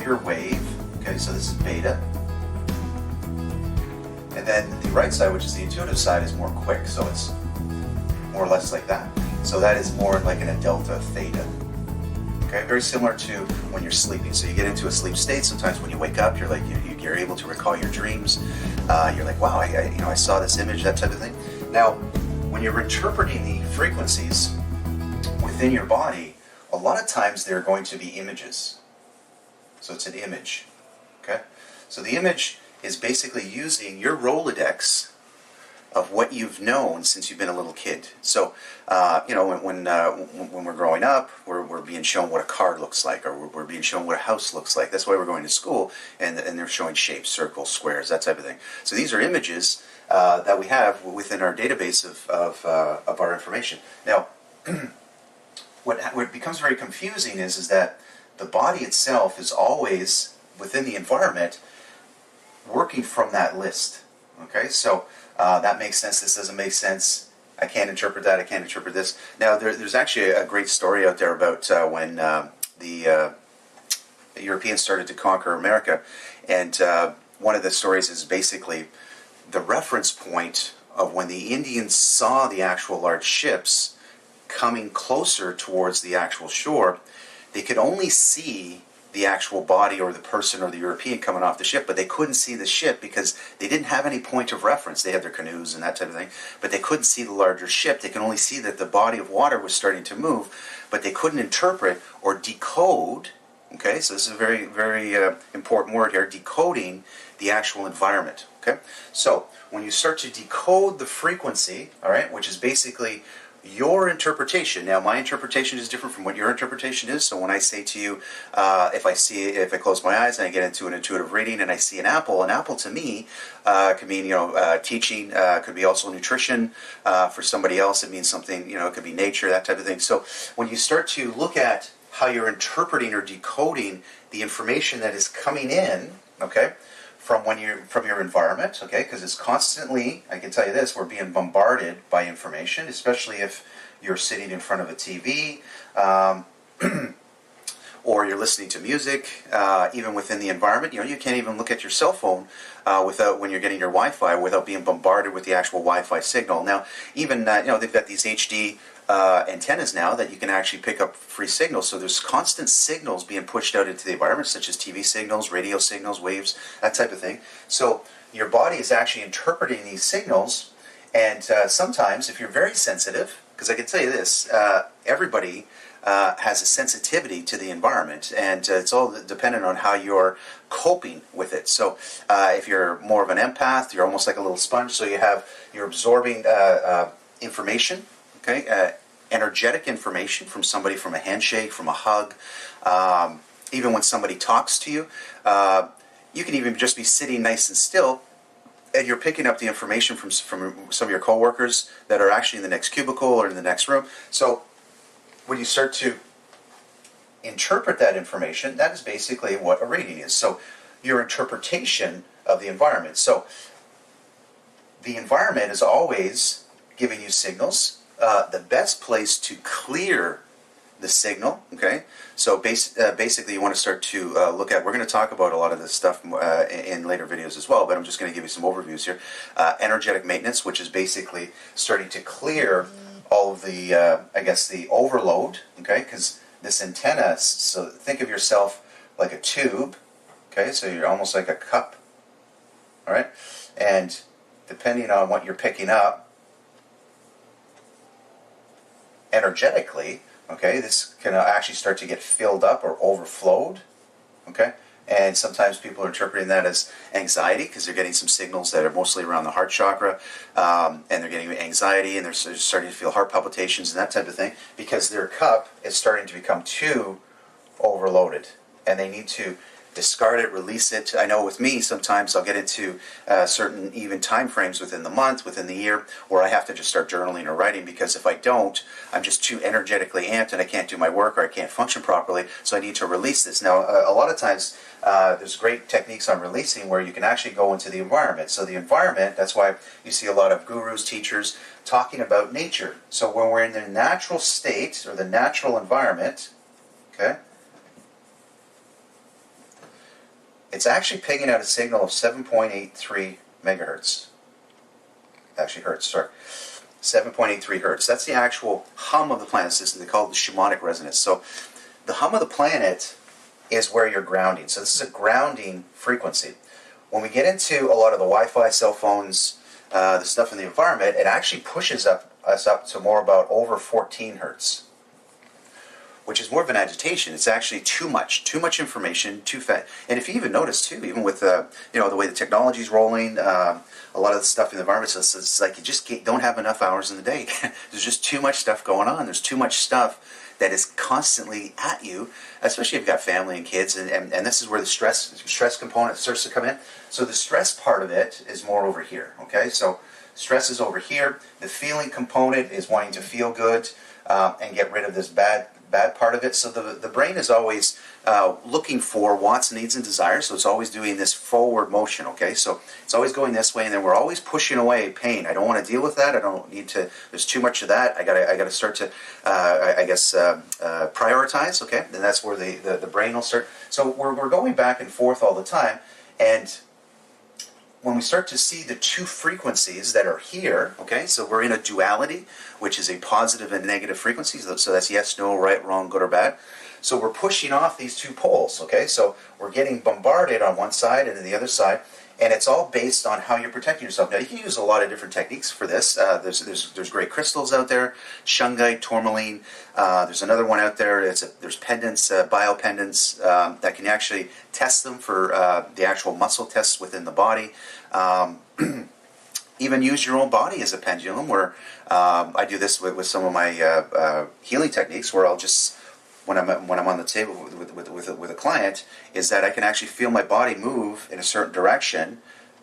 pure wave. Okay, so this is beta. And then the right side, which is the intuitive side, is more quick, so it's more or less like that. So that is more like in a delta theta. Okay, very similar to when you're sleeping. So you get into a sleep state. Sometimes when you wake up, you're like you're able to recall your dreams. You're like, wow, I saw this image, that type of thing. Now, when you're interpreting the frequencies within your body, a lot of times they're going to be images. So it's an image. Okay, so the image is basically using your Rolodex of what you've known since you've been a little kid. So, when we're growing up, we're being shown what a card looks like, or we're being shown what a house looks like. That's why we're going to school, and they're showing shapes, circles, squares, that type of thing. So these are images that we have within our database of our information. Now, what becomes very confusing is that the body itself is always, within the environment, working from that list. Okay, so that makes sense, this doesn't make sense, I can't interpret that, I can't interpret this. Now, there's actually a great story out there about when the Europeans started to conquer America, and one of the stories is basically the reference point of when the Indians saw the actual large ships coming closer towards the actual shore. They could only see the actual body or the person or the European coming off the ship, but they couldn't see the ship because they didn't have any point of reference. They had their canoes and that type of thing, but they couldn't see the larger ship. They can only see that the body of water was starting to move, but they couldn't interpret or decode. Okay, so this is a very, very important word here, decoding the actual environment. Okay, so when you start to decode the frequency, all right, which is basically your interpretation. Now, my interpretation is different from what your interpretation is. So when I say to you, if I close my eyes and I get into an intuitive reading and I see an apple to me could mean, teaching, could be also nutrition. For somebody else, it means something, it could be nature, that type of thing. So when you start to look at how you're interpreting or decoding the information that is coming in, okay, from your environment, okay, because it's constantly, I can tell you this, we're being bombarded by information, especially if you're sitting in front of a TV, or you're listening to music, even within the environment. You can't even look at your cell phone when you're getting your Wi-Fi without being bombarded with the actual Wi-Fi signal. Now, even they've got these HD antennas now that you can actually pick up free signals. So there's constant signals being pushed out into the environment, such as TV signals, radio signals, waves, that type of thing. So your body is actually interpreting these signals, and sometimes, if you're very sensitive, because I can tell you this, everybody has a sensitivity to the environment, and it's all dependent on how you're coping with it. So if you're more of an empath, you're almost like a little sponge, so you're absorbing information, okay, energetic information from somebody, from a handshake, from a hug, even when somebody talks to you. You can even just be sitting nice and still, and you're picking up the information from some of your coworkers that are actually in the next cubicle or in the next room. So when you start to interpret that information, that is basically what a reading is. So your interpretation of the environment. So the environment is always giving you signals. The best place to clear the signal, okay? So basically you want to start to look at, we're going to talk about a lot of this stuff in later videos as well, but I'm just going to give you some overviews here. Energetic maintenance, which is basically starting to clear all of the, the overload, okay? Because this antenna, so think of yourself like a tube, okay? So you're almost like a cup, all right? And depending on what you're picking up, energetically, okay, this can actually start to get filled up or overflowed, okay? And sometimes people are interpreting that as anxiety because they're getting some signals that are mostly around the heart chakra, and they're getting anxiety, and they're starting to feel heart palpitations and that type of thing because their cup is starting to become too overloaded, and they need to discard it, release it. I know with me, sometimes I'll get into certain even time frames within the month, within the year, where I have to just start journaling or writing, because if I don't, I'm just too energetically amped and I can't do my work, or I can't function properly, so I need to release this. Now, a lot of times, there's great techniques on releasing where you can actually go into the environment. So the environment, that's why you see a lot of gurus, teachers, talking about nature. So when we're in the natural state, or the natural environment, okay, it's actually picking out a signal of 7.83 megahertz. Actually, hertz, sorry. 7.83 hertz. That's the actual hum of the planet system. They call it the shamanic resonance. So the hum of the planet is where you're grounding. So this is a grounding frequency. When we get into a lot of the Wi-Fi, cell phones, the stuff in the environment, it actually pushes us up to more about over 14 hertz, which is more of an agitation. It's actually too much information, too fast. And if you even notice too, even with the way the technology's rolling, a lot of the stuff in the environment, so it's like you just don't have enough hours in the day. There's just too much stuff going on. There's too much stuff that is constantly at you, especially if you've got family and kids, and this is where the stress component starts to come in. So the stress part of it is more over here, okay? So stress is over here. The feeling component is wanting to feel good and get rid of this bad part of it. So the brain is always looking for wants, needs, and desires. So it's always doing this forward motion, okay? So it's always going this way, and then we're always pushing away pain. I don't want to deal with that. I don't need to. There's too much of that. I gotta start to, prioritize, okay? And that's where the brain will start. So we're going back and forth all the time, and when we start to see the two frequencies that are here, okay, so we're in a duality, which is a positive and negative frequency, so that's yes, no, right, wrong, good or bad. So we're pushing off these two poles, okay, so we're getting bombarded on one side and then the other side, and it's all based on how you're protecting yourself. Now, you can use a lot of different techniques for this. There's great crystals out there, shungite, tourmaline. There's another one out there. There's pendants, biopendants that can actually test them for the actual muscle tests within the body. Even use your own body as a pendulum, where I do this with some of my healing techniques, where I'll just, when I'm on the table with a client, is that I can actually feel my body move in a certain direction,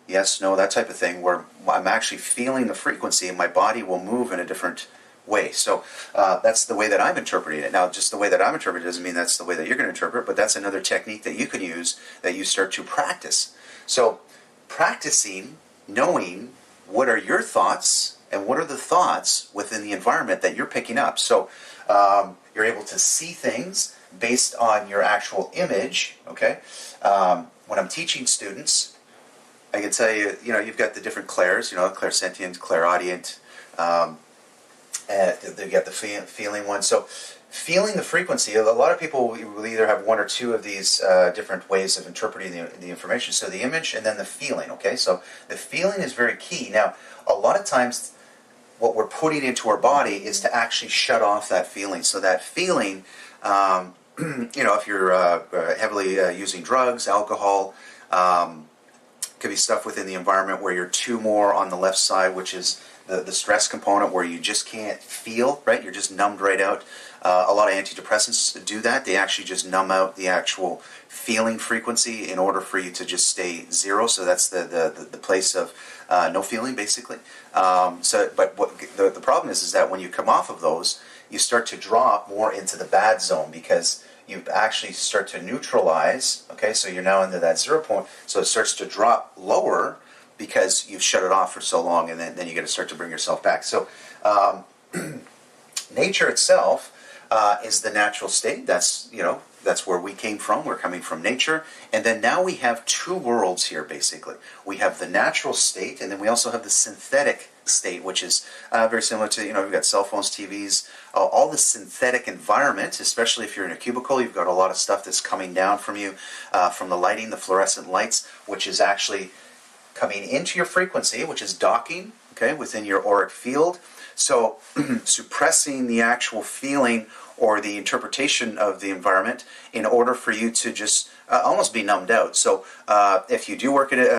yes, no, that type of thing, where I'm actually feeling the frequency and my body will move in a different way. So that's the way that I'm interpreting it. Now, just the way that I'm interpreting it doesn't mean that's the way that you're going to interpret, but that's another technique that you can use that you start to practice. So practicing, knowing what are your thoughts and what are the thoughts within the environment that you're picking up. So you're able to see things based on your actual image, okay? When I'm teaching students, I can tell you, you've got the different clairs, clairsentient, clairaudient, and you got the feeling one. So feeling the frequency, a lot of people will either have one or two of these different ways of interpreting the information. So the image and then the feeling, okay? So the feeling is very key. Now, a lot of times what we're putting into our body is to actually shut off that feeling. So that feeling, if you're heavily using drugs, alcohol, could be stuff within the environment where you're too more on the left side, which is the stress component, where you just can't feel, right? You're just numbed right out. A lot of antidepressants do that. They actually just numb out the actual feeling frequency in order for you to just stay zero. So that's the place of no feeling, basically. But what the problem is that when you come off of those, you start to drop more into the bad zone, because you actually start to neutralize. Okay, so you're now into that 0 point. So it starts to drop lower because you've shut it off for so long, and then you got to start to bring yourself back. So nature itself is the natural state. That's where we came from. We're coming from nature. And then now we have two worlds here, basically. We have the natural state, and then we also have the synthetic state, which is very similar to, we've got cell phones, TVs, all the synthetic environment, especially if you're in a cubicle. You've got a lot of stuff that's coming down from you, from the lighting, the fluorescent lights, which is actually coming into your frequency, which is docking, okay, within your auric field. So suppressing the actual feeling or the interpretation of the environment in order for you to just almost be numbed out. So if you do work at